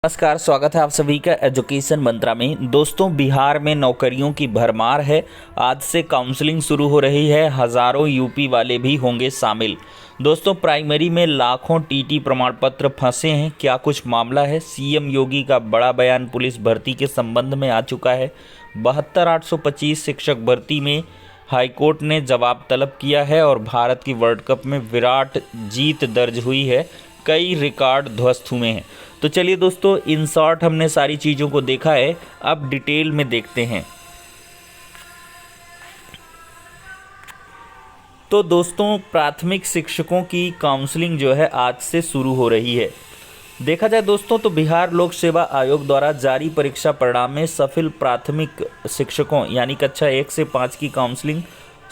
नमस्कार, स्वागत है आप सभी का एजुकेशन मंत्रा में। दोस्तों, बिहार में नौकरियों की भरमार है। आज से काउंसलिंग शुरू हो रही है। हज़ारों यूपी वाले भी होंगे शामिल। दोस्तों, प्राइमरी में लाखों टीटी प्रमाण पत्र फंसे हैं। क्या कुछ मामला है? सीएम योगी का बड़ा बयान पुलिस भर्ती के संबंध में आ चुका है। 72,825 शिक्षक भर्ती में हाईकोर्ट ने जवाब तलब किया है और भारत की वर्ल्ड कप में विराट जीत दर्ज हुई है। कई रिकॉर्ड ध्वस्त हुए हैं। तो चलिए दोस्तों, इन शॉर्ट हमने सारी चीज़ों को देखा है। अब डिटेल में देखते हैं। तो दोस्तों, प्राथमिक शिक्षकों की काउंसलिंग जो है आज से शुरू हो रही है। देखा जाए दोस्तों, तो बिहार लोक सेवा आयोग द्वारा जारी परीक्षा परिणाम में सफल प्राथमिक शिक्षकों यानी कक्षा 1 से 5 की काउंसलिंग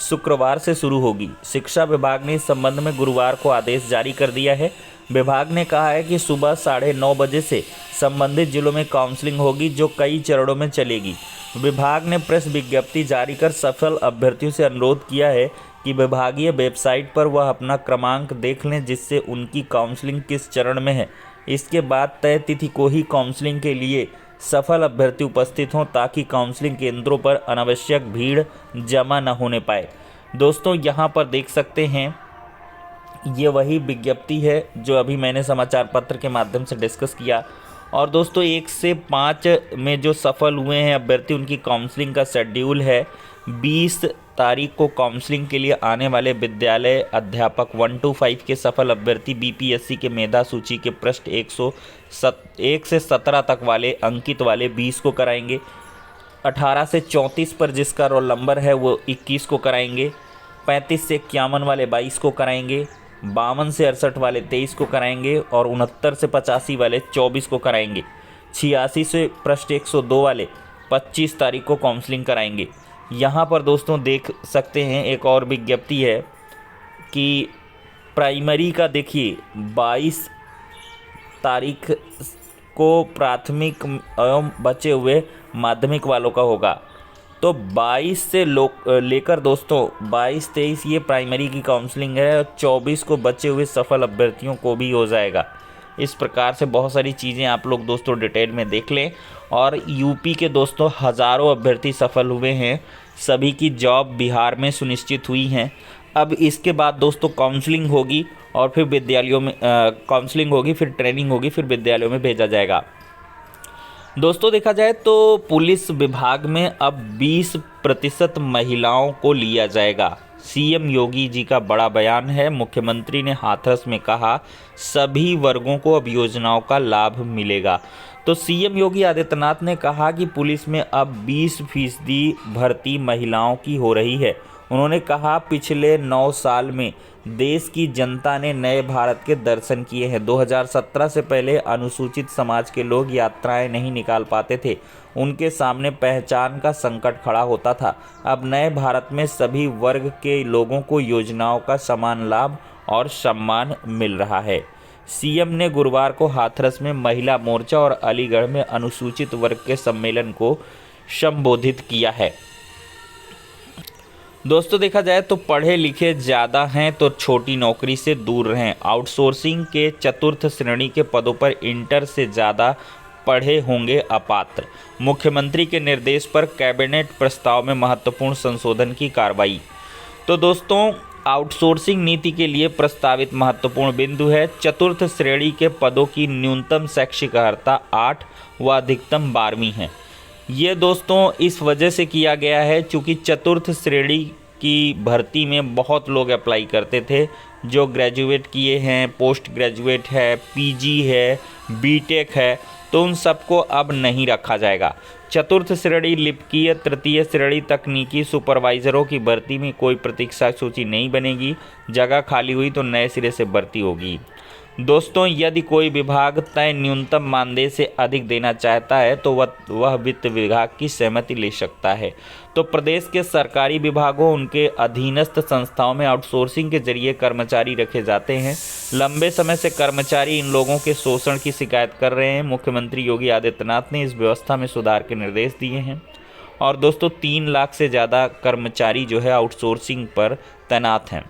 शुक्रवार से शुरू होगी। शिक्षा विभाग ने इस संबंध में गुरुवार को आदेश जारी कर दिया है। विभाग ने कहा है कि सुबह 9:30 बजे से संबंधित जिलों में काउंसलिंग होगी, जो कई चरणों में चलेगी। विभाग ने प्रेस विज्ञप्ति जारी कर सफल अभ्यर्थियों से अनुरोध किया है कि विभागीय वेबसाइट पर वह अपना क्रमांक देख लें, जिससे उनकी काउंसलिंग किस चरण में है। इसके बाद तय तिथि को ही काउंसलिंग के लिए सफल अभ्यर्थी उपस्थित हों, ताकि काउंसलिंग केंद्रों पर अनावश्यक भीड़ जमा न होने पाए। दोस्तों, यहाँ पर देख सकते हैं, ये वही विज्ञप्ति है जो अभी मैंने समाचार पत्र के माध्यम से डिस्कस किया। और दोस्तों, 1 से 5 में जो सफल हुए हैं अभ्यर्थी, उनकी काउंसलिंग का शेड्यूल है। 20 तारीख को काउंसलिंग के लिए आने वाले विद्यालय अध्यापक 1 to 5 के सफल अभ्यर्थी बीपीएससी के मेधा सूची के पृष्ठ 1 से 17 तक वाले अंकित वाले 20 को कराएंगे। 18 से 34 पर जिसका रोल नंबर है वो 21 को कराएंगे। 35 से 51 वाले 22 को कराएंगे। 52 से 68 वाले 23 को कराएंगे और 69 से 85 वाले 24 को कराएंगे। 86 से पृष्ठ 102 वाले 25 तारीख को काउंसलिंग कराएंगे। यहाँ पर दोस्तों देख सकते हैं, एक और विज्ञप्ति है कि प्राइमरी का देखिए 22 तारीख को प्राथमिक एवं बचे हुए माध्यमिक वालों का होगा। तो 22 से लेकर दोस्तों 22-23 ये प्राइमरी की काउंसलिंग है और 24 को बचे हुए सफल अभ्यर्थियों को भी हो जाएगा। इस प्रकार से बहुत सारी चीज़ें आप लोग दोस्तों डिटेल में देख लें। और यूपी के दोस्तों हज़ारों अभ्यर्थी सफल हुए हैं। सभी की जॉब बिहार में सुनिश्चित हुई हैं। अब इसके बाद दोस्तों काउंसलिंग होगी और फिर विद्यालयों में काउंसलिंग होगी, फिर ट्रेनिंग होगी, फिर विद्यालयों में भेजा जाएगा। दोस्तों, देखा जाए तो पुलिस विभाग में अब 20% महिलाओं को लिया जाएगा। सीएम योगी जी का बड़ा बयान है। मुख्यमंत्री ने हाथरस में कहा, सभी वर्गों को अब योजनाओं का लाभ मिलेगा। तो सीएम योगी आदित्यनाथ ने कहा कि पुलिस में अब 20% भर्ती महिलाओं की हो रही है। उन्होंने कहा, पिछले 9 साल में देश की जनता ने नए भारत के दर्शन किए हैं। 2017 से पहले अनुसूचित समाज के लोग यात्राएं नहीं निकाल पाते थे। उनके सामने पहचान का संकट खड़ा होता था। अब नए भारत में सभी वर्ग के लोगों को योजनाओं का समान लाभ और सम्मान मिल रहा है। सीएम ने गुरुवार को हाथरस में महिला मोर्चा और अलीगढ़ में अनुसूचित वर्ग के सम्मेलन को संबोधित किया है। दोस्तों, देखा जाए तो पढ़े लिखे ज़्यादा हैं तो छोटी नौकरी से दूर रहें। आउटसोर्सिंग के 4th श्रेणी के पदों पर इंटर से ज़्यादा पढ़े होंगे अपात्र। मुख्यमंत्री के निर्देश पर कैबिनेट प्रस्ताव में महत्वपूर्ण संशोधन की कार्रवाई। तो दोस्तों, आउटसोर्सिंग नीति के लिए प्रस्तावित महत्वपूर्ण बिंदु है। 4th श्रेणी के पदों की न्यूनतम शैक्षिक अर्हता 8 व अधिकतम 12वीं है। ये दोस्तों इस वजह से किया गया है क्योंकि 4th श्रेणी की भर्ती में बहुत लोग अप्लाई करते थे, जो ग्रेजुएट किए हैं, पोस्ट ग्रेजुएट है, पीजी है, बीटेक है, तो उन सबको अब नहीं रखा जाएगा। 4th श्रेणी लिपिकीय, 3य श्रेणी तकनीकी सुपरवाइजरों की भर्ती में कोई प्रतीक्षा सूची नहीं बनेगी। जगह खाली हुई तो नए सिरे से भर्ती होगी। दोस्तों, यदि कोई विभाग तय न्यूनतम मानदेय से अधिक देना चाहता है तो वह वित्त विभाग की सहमति ले सकता है। तो प्रदेश के सरकारी विभागों, उनके अधीनस्थ संस्थाओं में आउटसोर्सिंग के जरिए कर्मचारी रखे जाते हैं। लंबे समय से कर्मचारी इन लोगों के शोषण की शिकायत कर रहे हैं। मुख्यमंत्री योगी आदित्यनाथ ने इस व्यवस्था में सुधार के निर्देश दिए हैं। और दोस्तों, 3 लाख से ज़्यादा कर्मचारी जो है आउटसोर्सिंग पर तैनात हैं।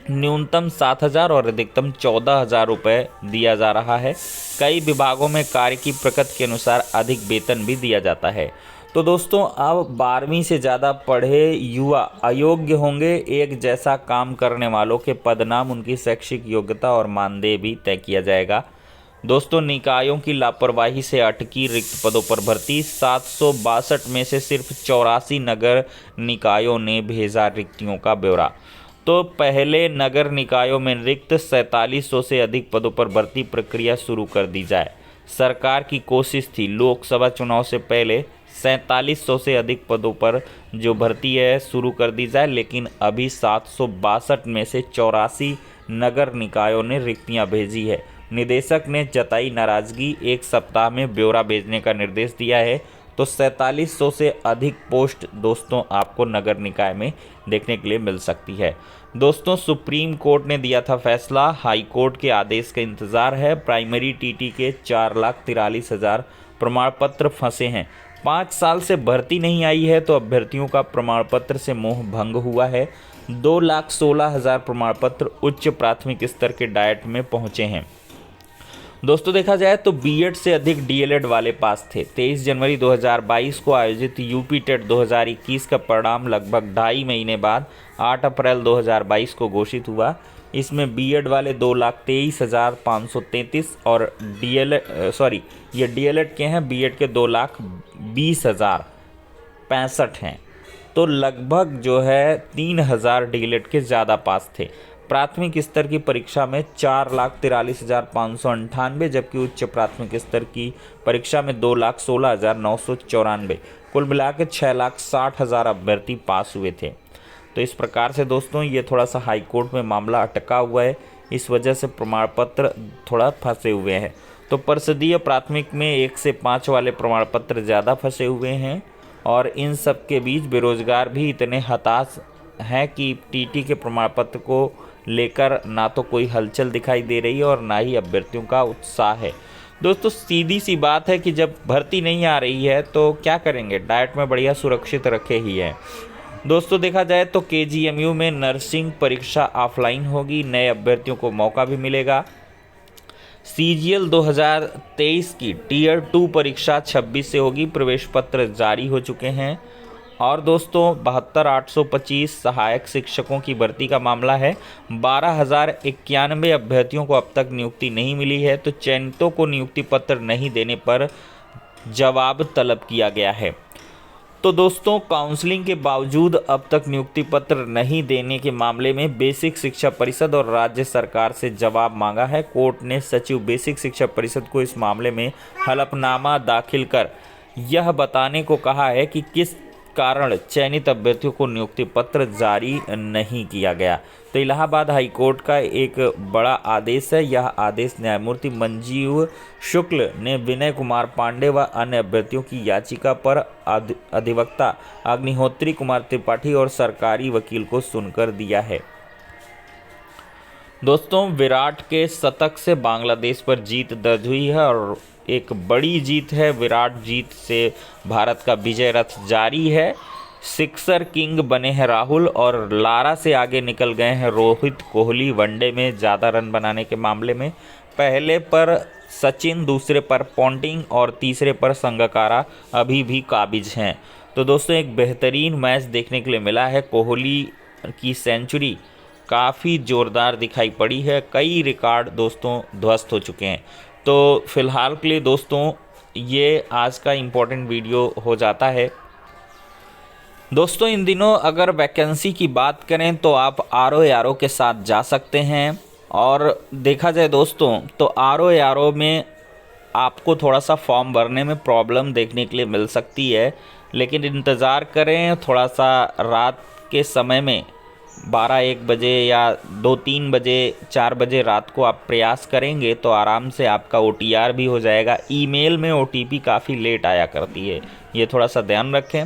न्यूनतम 7,000 और अधिकतम 14,000 रुपये दिया जा रहा है। कई विभागों में कार्य की प्रकृति के अनुसार अधिक वेतन भी दिया जाता है। तो दोस्तों, अब 12वीं से ज़्यादा पढ़े युवा अयोग्य होंगे। एक जैसा काम करने वालों के पदनाम, उनकी शैक्षिक योग्यता और मानदेय भी तय किया जाएगा। दोस्तों, निकायों की लापरवाही से अटकी रिक्त पदों पर भर्ती। 762 में से सिर्फ 84 नगर निकायों ने भेजा रिक्तियों का ब्यौरा। तो पहले नगर निकायों में रिक्त 4700 से अधिक पदों पर भर्ती प्रक्रिया शुरू कर दी जाए। सरकार की कोशिश थी लोकसभा चुनाव से पहले 4700 से अधिक पदों पर जो भर्ती है शुरू कर दी जाए, लेकिन अभी 762 में से 84 नगर निकायों ने रिक्तियां भेजी है। निदेशक ने जताई नाराजगी, 1 सप्ताह में ब्यौरा भेजने का निर्देश दिया है। तो 4700 से अधिक पोस्ट दोस्तों आपको नगर निकाय में देखने के लिए मिल सकती है। दोस्तों, सुप्रीम कोर्ट ने दिया था फैसला, हाई कोर्ट के आदेश का इंतजार है। प्राइमरी टीटी के 4,43,000 प्रमाण पत्र फंसे हैं। 5 साल से भर्ती नहीं आई है तो अभ्यर्थियों का प्रमाण पत्र से मोह भंग हुआ है। 2,16,000 प्रमाण पत्र उच्च प्राथमिक स्तर के डाइट में पहुंचे हैं। दोस्तों, देखा जाए तो बीएड से अधिक डीएलएड वाले पास थे। 23 जनवरी 2022 को आयोजित यूपी टेट 2021 का परिणाम लगभग 2.5 महीने बाद 8 अप्रैल 2022 को घोषित हुआ। इसमें बीएड वाले 2,23,533 और ये डीएलएड के हैं, बीएड के 2,20,065 हैं। तो लगभग जो है 3,000 डीएलएड के ज़्यादा पास थे। प्राथमिक स्तर की परीक्षा में 4,43,598, जबकि उच्च प्राथमिक स्तर की परीक्षा में 2,16,994। कुल मिलाकर 6,60,000 अभ्यर्थी पास हुए थे। तो इस प्रकार से दोस्तों ये थोड़ा सा हाई कोर्ट में मामला अटका हुआ है, इस वजह से प्रमाण पत्र थोड़ा फंसे हुए हैं। तो परिषदीय प्राथमिक में 1 से 5 वाले प्रमाण पत्र ज़्यादा फंसे हुए हैं और इन सब के बीच बेरोजगार भी इतने हताश हैं कि टीटी के प्रमाण पत्र को लेकर ना तो कोई हलचल दिखाई दे रही है और ना ही अभ्यर्थियों का उत्साह है। दोस्तों, सीधी सी बात है कि जब भर्ती नहीं आ रही है तो क्या करेंगे, डाइट में बढ़िया सुरक्षित रखे ही है। दोस्तों, देखा जाए तो केजीएमयू में नर्सिंग परीक्षा ऑफलाइन होगी, नए अभ्यर्थियों को मौका भी मिलेगा। सीजीएल 2023 की टीयर 2 परीक्षा 26 से होगी, प्रवेश पत्र जारी हो चुके हैं। और दोस्तों 72,825 सहायक शिक्षकों की भर्ती का मामला है। 12,091 अभ्यर्थियों को अब तक नियुक्ति नहीं मिली है। तो चयनितों को नियुक्ति पत्र नहीं देने पर जवाब तलब किया गया है। तो दोस्तों, काउंसलिंग के बावजूद अब तक नियुक्ति पत्र नहीं देने के मामले में बेसिक शिक्षा परिषद और राज्य सरकार से जवाब मांगा है। कोर्ट ने सचिव बेसिक शिक्षा परिषद को इस मामले में हलफनामा दाखिल कर यह बताने को कहा है कि किस कारण चयनित अभ्यर्थियों को नियुक्ति पत्र जारी नहीं किया गया। तो इलाहाबाद हाई कोर्ट का एक बड़ा आदेश है। यह आदेश न्यायमूर्ति मंजीव शुक्ल ने विनय कुमार पांडे व अन्य अभ्यर्थियों की याचिका पर अधिवक्ता अग्निहोत्री कुमार त्रिपाठी और सरकारी वकील को सुनकर दिया है। दोस्तों, विराट के शतक से बांग्लादेश पर जीत दर्ज हुई है और एक बड़ी जीत है। विराट जीत से भारत का विजय रथ जारी है। सिक्सर किंग बने हैं राहुल और लारा से आगे निकल गए हैं रोहित कोहली। वनडे में ज़्यादा रन बनाने के मामले में पहले पर सचिन, दूसरे पर पोंटिंग और तीसरे पर संगकारा अभी भी काबिज हैं। तो दोस्तों, एक बेहतरीन मैच देखने के लिए मिला है। कोहली की सेंचुरी काफ़ी ज़ोरदार दिखाई पड़ी है। कई रिकॉर्ड दोस्तों ध्वस्त हो चुके हैं। तो फिलहाल के लिए दोस्तों ये आज का इम्पोर्टेंट वीडियो हो जाता है। दोस्तों, इन दिनों अगर वैकेंसी की बात करें तो आप RO के साथ जा सकते हैं। और देखा जाए दोस्तों तो RO में आपको थोड़ा सा फॉर्म भरने में प्रॉब्लम देखने के लिए मिल सकती है, लेकिन इंतज़ार करें। थोड़ा सा रात के समय में 12-1 बजे या 2-3 बजे 4 बजे रात को आप प्रयास करेंगे तो आराम से आपका OTR भी हो जाएगा। ईमेल में OTP काफ़ी लेट आया करती है, ये थोड़ा सा ध्यान रखें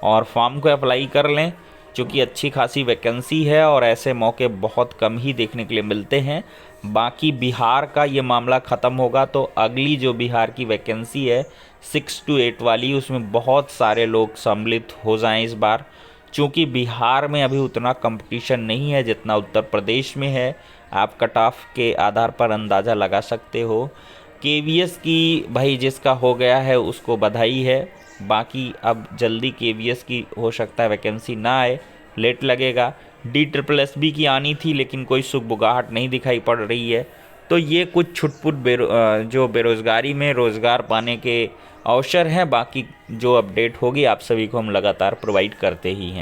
और फॉर्म को अप्लाई कर लें, क्योंकि अच्छी खासी वैकेंसी है और ऐसे मौके बहुत कम ही देखने के लिए मिलते हैं। बाकी बिहार का ये मामला ख़त्म होगा तो अगली जो बिहार की वैकेंसी है 6 to 8 वाली, उसमें बहुत सारे लोग सम्मिलित हो जाएं इस बार। चूँकि बिहार में अभी उतना कंपटीशन नहीं है जितना उत्तर प्रदेश में है। आप कट ऑफ के आधार पर अंदाज़ा लगा सकते हो। केवीएस की भाई जिसका हो गया है उसको बधाई है, बाकी अब जल्दी केवीएस की हो सकता है वैकेंसी ना आए, लेट लगेगा। DSSB की आनी थी लेकिन कोई सुगबुगाहट नहीं दिखाई पड़ रही है। तो ये कुछ छुटपुट जो बेरोज़गारी में रोज़गार पाने के अवसर हैं। बाकी जो अपडेट होगी आप सभी को हम लगातार प्रोवाइड करते ही हैं।